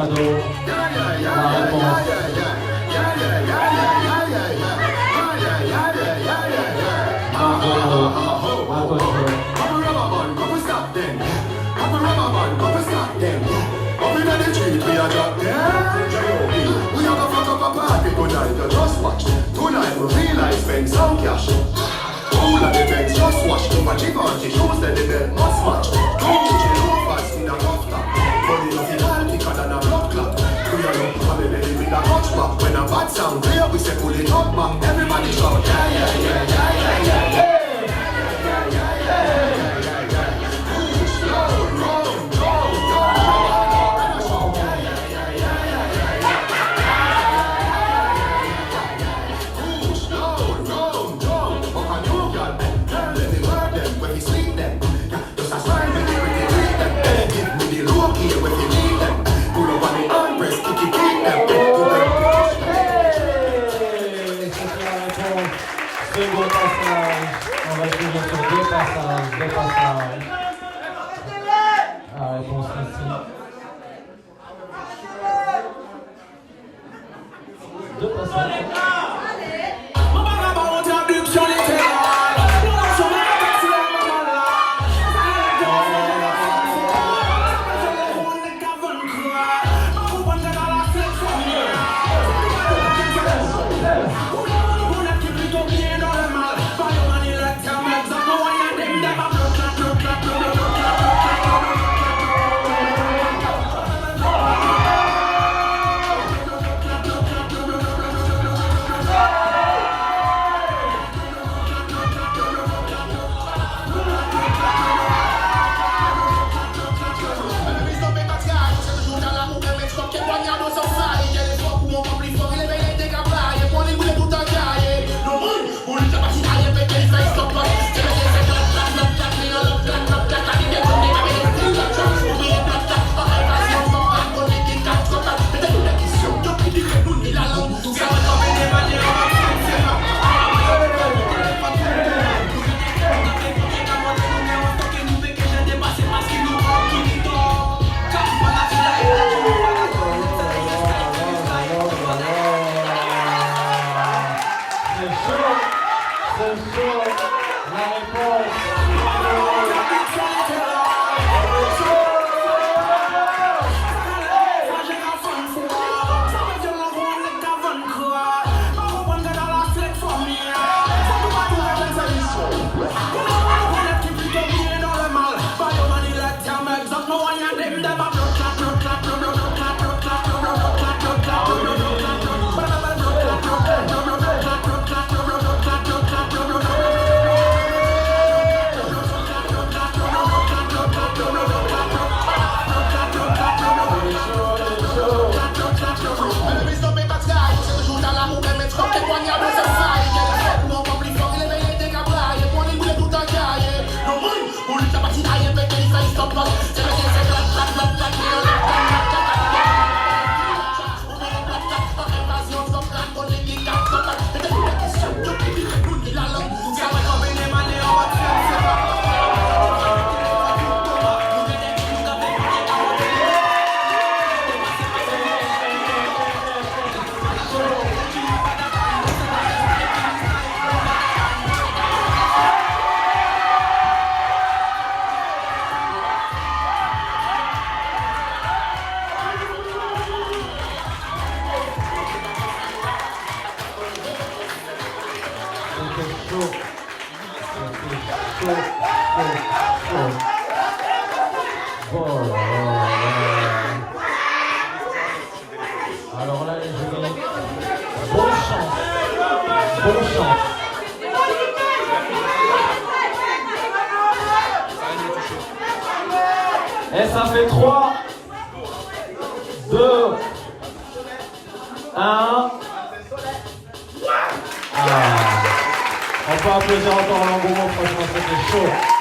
cadeau. La réponse. Just watch. Tonight we realize spend some cash. All of the banks just watch. But Givenchy shows that the belt must match. Gucci loafers in a rough top. Money no final thicker than a blood clot. We are not coming ready with a hot back. When a bad sound clear, we say pull it up back. Everybody shout yeah yeah yeah yeah yeah yeah yeah. Second passage, on va jouer sur deux passages. Ah, réponse ici. Deux passages. Alors là, les jeunes, bonne chance. Et ça fait 3, 2, 1. On peut applaudir encore Longomo, franchement c'était chaud.